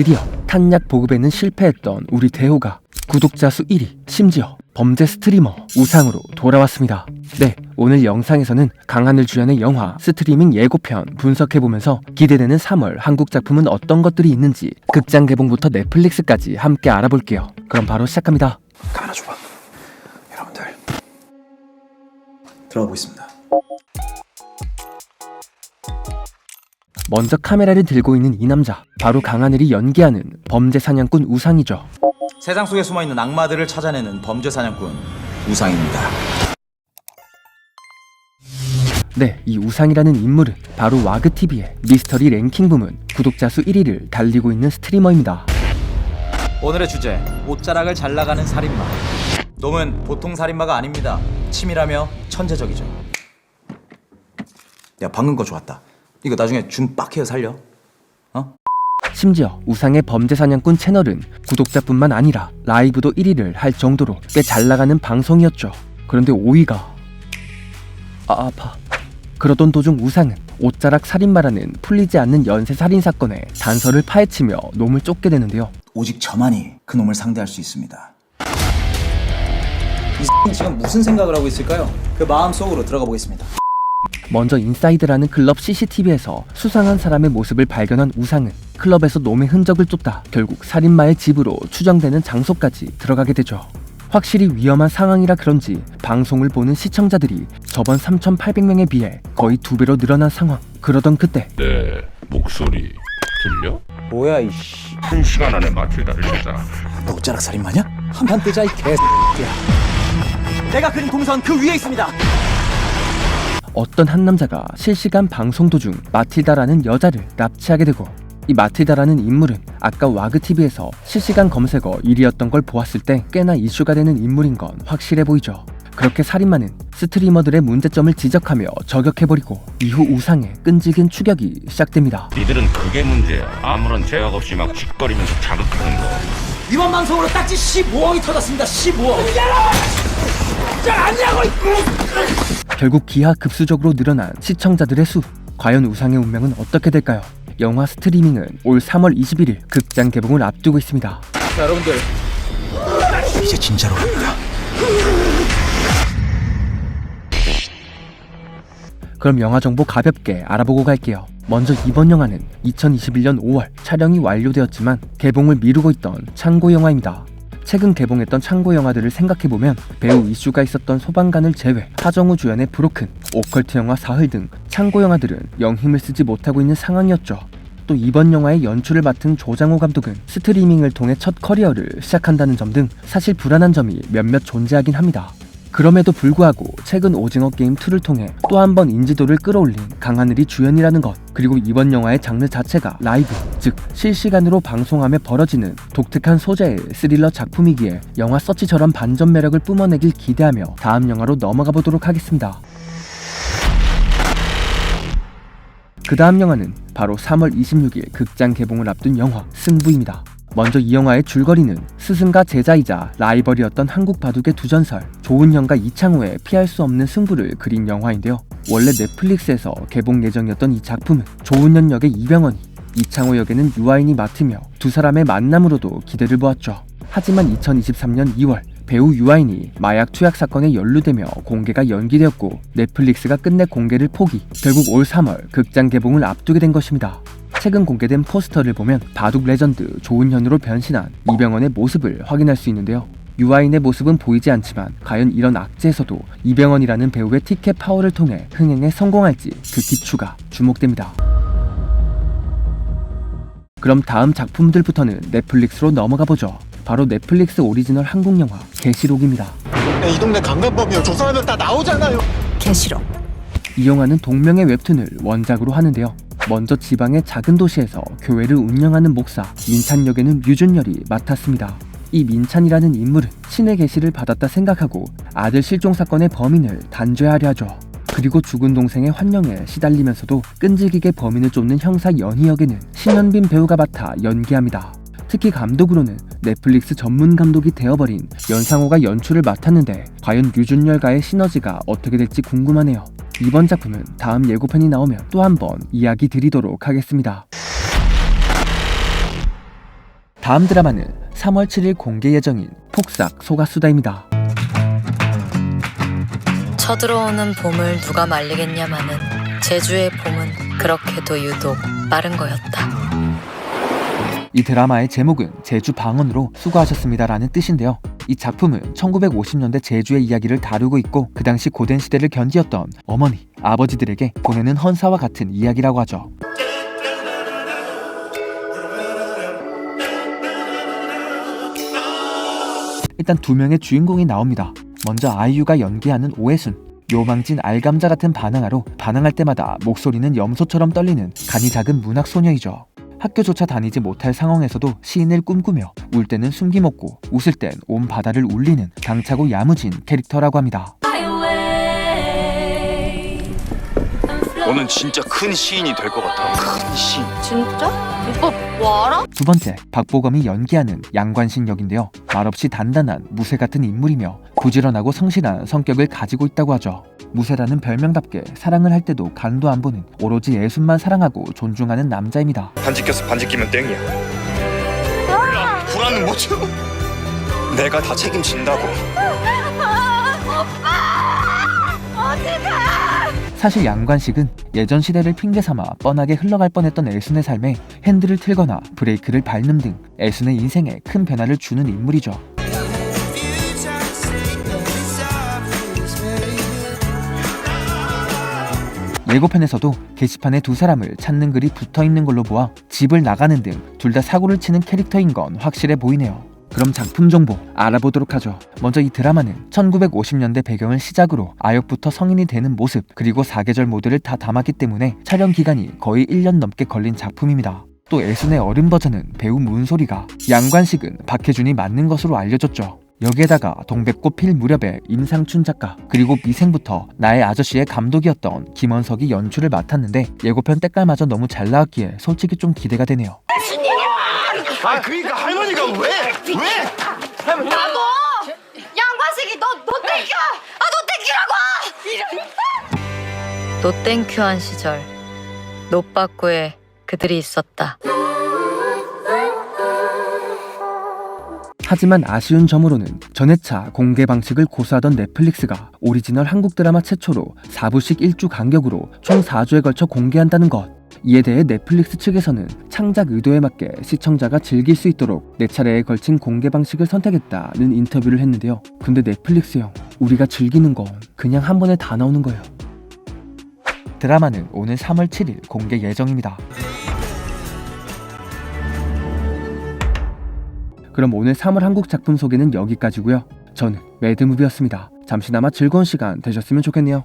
드디어 탄약 보급에는 실패했던 우리 대호가 구독자 수 1위, 심지어 범죄 스트리머 우상으로 돌아왔습니다. 네, 오늘 영상에서는 강하늘 주연의 영화 스트리밍 예고편 분석해보면서 기대되는 3월 한국 작품은 어떤 것들이 있는지 극장 개봉부터 넷플릭스까지 함께 알아볼게요. 그럼 바로 시작합니다. 카메라 줘봐. 여러분들 들어가 보겠습니다. 먼저 카메라를 들고 있는 이 남자, 바로 강하늘이 연기하는 범죄 사냥꾼 우상이죠. 세상 속에 숨어있는 악마들을 찾아내는 범죄 사냥꾼 우상입니다. 네, 이 우상이라는 인물은 바로 와그TV의 미스터리 랭킹 부문 구독자 수 1위를 달리고 있는 스트리머입니다. 오늘의 주제, 옷자락을 잘 나가는 살인마. 놈은 보통 살인마가 아닙니다. 치밀하며 천재적이죠. 야, 방금 거 좋았다. 이거 나중에 줌 빡해서 살려. 심지어 우상의 범죄 사냥꾼 채널은 구독자뿐만 아니라 라이브도 1위를 할 정도로 꽤 잘 나가는 방송이었죠. 그런데 5위가 아파. 그러던 도중 우상은 옷자락 살인마라는 풀리지 않는 연쇄 살인 사건의 단서를 파헤치며 놈을 쫓게 되는데요. 오직 저만이 그 놈을 상대할 수 있습니다. 이 지금 무슨 생각을 하고 있을까요? 그 마음 속으로 들어가 보겠습니다. 먼저 인사이드라는 클럽 CCTV에서 수상한 사람의 모습을 발견한 우상은 클럽에서 놈의 흔적을 쫓다 결국 살인마의 집으로 추정되는 장소까지 들어가게 되죠. 확실히 위험한 상황이라 그런지 방송을 보는 시청자들이 저번 3,800명에 비해 거의 2배로 늘어난 상황. 그러던 그때 내 목소리 들려? 뭐야 이씨. 1시간 안에 마틸다를 찾아. 너 옷자락 살인마냐? 한판 뜨자 이 개X야. 내가 그린 동선 그 위에 있습니다. 어떤 한 남자가 실시간 방송 도중 마틸다라는 여자를 납치하게 되고, 이 마틸다라는 인물은 아까 와그TV에서 실시간 검색어 1위였던 걸 보았을 때 꽤나 이슈가 되는 인물인 건 확실해 보이죠. 그렇게 살인마는 스트리머들의 문제점을 지적하며 저격해버리고 이후 우상의 끈질긴 추격이 시작됩니다. 니들은 그게 문제야. 아무런 제약 없이 막 짓거리면서 자극하는 거. 이번 방송으로 딱지 15억이 터졌습니다. 15억. 결국 기하급수적으로 늘어난 시청자들의 수. 과연 우상의 운명은 어떻게 될까요? 영화 스트리밍은 올 3월 21일 극장 개봉을 앞두고 있습니다. 자, 여러분들 이제 진짜로 갑니다. 그럼 영화 정보 가볍게 알아보고 갈게요. 먼저 이번 영화는 2021년 5월 촬영이 완료되었지만 개봉을 미루고 있던 창고 영화입니다. 최근 개봉했던 창고 영화들을 생각해보면 배우 이슈가 있었던 소방관을 제외 하정우 주연의 브로큰, 오컬트 영화 사흘 등 창고 영화들은 영 힘을 쓰지 못하고 있는 상황이었죠. 또 이번 영화의 연출을 맡은 조장호 감독은 스트리밍을 통해 첫 커리어를 시작한다는 점 등 사실 불안한 점이 몇몇 존재하긴 합니다. 그럼에도 불구하고 최근 오징어 게임 2를 통해 또 한 번 인지도를 끌어올린 강하늘이 주연이라는 것, 그리고 이번 영화의 장르 자체가 라이브, 즉 실시간으로 방송하며 벌어지는 독특한 소재의 스릴러 작품이기에 영화 서치처럼 반전 매력을 뿜어내길 기대하며 다음 영화로 넘어가 보도록 하겠습니다. 그 다음 영화는 바로 3월 26일 극장 개봉을 앞둔 영화 승부입니다. 먼저 이 영화의 줄거리는 스승과 제자이자 라이벌이었던 한국 바둑의 두 전설 조은현과 이창호의 피할 수 없는 승부를 그린 영화인데요. 원래 넷플릭스에서 개봉 예정이었던 이 작품은 조은현 역의 이병헌이, 이창호 역에는 유아인이 맡으며 두 사람의 만남으로도 기대를 모았죠. 하지만 2023년 2월 배우 유아인이 마약 투약 사건에 연루되며 공개가 연기되었고 넷플릭스가 끝내 공개를 포기, 결국 올 3월 극장 개봉을 앞두게 된 것입니다. 최근 공개된 포스터를 보면 바둑 레전드 조은현으로 변신한 이병헌의 모습을 확인할 수 있는데요. 유아인의 모습은 보이지 않지만 과연 이런 악재에서도 이병헌이라는 배우의 티켓 파워를 통해 흥행에 성공할지 그 기추가 주목됩니다. 그럼 다음 작품들부터는 넷플릭스로 넘어가 보죠. 바로 넷플릭스 오리지널 한국 영화 계시록입니다. 이 동네 강간범이요. 조사하면 다 나오잖아요. 계시록. 이 영화는 동명의 웹툰을 원작으로 하는데요. 먼저 지방의 작은 도시에서 교회를 운영하는 목사 민찬 역에는 류준열이 맡았습니다. 이 민찬이라는 인물은 신의 계시를 받았다 생각하고 아들 실종 사건의 범인을 단죄하려 하죠. 그리고 죽은 동생의 환영에 시달리면서도 끈질기게 범인을 쫓는 형사 연희 역에는 신현빈 배우가 맡아 연기합니다. 특히 감독으로는 넷플릭스 전문 감독이 되어버린 연상호가 연출을 맡았는데 과연 류준열과의 시너지가 어떻게 될지 궁금하네요. 이번 작품은 다음 예고편이 나오면 또 한 번 이야기 드리도록 하겠습니다. 다음 드라마는 3월 7일 공개 예정인 폭삭 소가수다입니다. 쳐들어오는 봄을 누가 말리겠냐마는 제주의 봄은 그렇게도 유독 빠른 거였다. 이 드라마의 제목은 제주 방언으로 수고하셨습니다라는 뜻인데요. 이 작품은 1950년대 제주의 이야기를 다루고 있고 그 당시 고된 시대를 견디었던 어머니, 아버지들에게 보내는 헌사와 같은 이야기라고 하죠. 일단 두 명의 주인공이 나옵니다. 먼저 아이유가 연기하는 오해순. 요망진 알감자 같은 반항아로 반항할 때마다 목소리는 염소처럼 떨리는 간이 작은 문학 소녀이죠. 학교조차 다니지 못할 상황에서도 시인을 꿈꾸며 울 때는 숨김없고 웃을 땐 온 바다를 울리는 당차고 야무진 캐릭터라고 합니다. 너는 진짜 큰 시인이 될 것 같아. 큰 시인. 진짜? 오빠 뭐 알아? 두 번째, 박보검이 연기하는 양관식 역인데요. 말없이 단단한 무쇠 같은 인물이며 부지런하고 성실한 성격을 가지고 있다고 하죠. 무쇠라는 별명답게 사랑을 할 때도 간도 안 보는 오로지 예술만 사랑하고 존중하는 남자입니다. 반지 꼈어. 반지 끼면 땡이야. 불안은 뭐죠? 내가 다 책임진다고. 사실 양관식은 예전 시대를 핑계삼아 뻔하게 흘러갈 뻔했던 애순의 삶에 핸들을 틀거나 브레이크를 밟는 등 애순의 인생에 큰 변화를 주는 인물이죠. 예고편에서도 게시판에 두 사람을 찾는 글이 붙어있는 걸로 보아 집을 나가는 등 둘 다 사고를 치는 캐릭터인 건 확실해 보이네요. 그럼 작품 정보 알아보도록 하죠. 먼저 이 드라마는 1950년대 배경을 시작으로 아역부터 성인이 되는 모습 그리고 사계절 모드를 다 담았기 때문에 촬영 기간이 거의 1년 넘게 걸린 작품입니다. 또 애순의 어른 버전은 배우 문소리가, 양관식은 박해준이 맞는 것으로 알려졌죠. 여기에다가 동백꽃 필 무렵에 임상춘 작가 그리고 미생부터 나의 아저씨의 감독이었던 김원석이 연출을 맡았는데 예고편 때깔마저 너무 잘 나왔기에 솔직히 좀 기대가 되네요. 아 그러니까 할머니가 왜? 나도 양관식이 너 땡큐 너 땡큐라고 노땡큐한 시절 노빠꾸에 그들이 있었다. 하지만 아쉬운 점으로는 전회차 공개 방식을 고수하던 넷플릭스가 오리지널 한국 드라마 최초로 4부씩 1주 간격으로 총 4주에 걸쳐 공개한다는 것. 이에 대해 넷플릭스 측에서는 창작 의도에 맞게 시청자가 즐길 수 있도록 4차례에 걸친 공개 방식을 선택했다는 인터뷰를 했는데요. 근데 넷플릭스 형, 우리가 즐기는 건 그냥 한 번에 다 나오는 거예요. 드라마는 오늘 3월 7일 공개 예정입니다. 그럼 오늘 3월 한국 작품 소개는 여기까지고요. 저는 매드무비였습니다. 잠시나마 즐거운 시간 되셨으면 좋겠네요.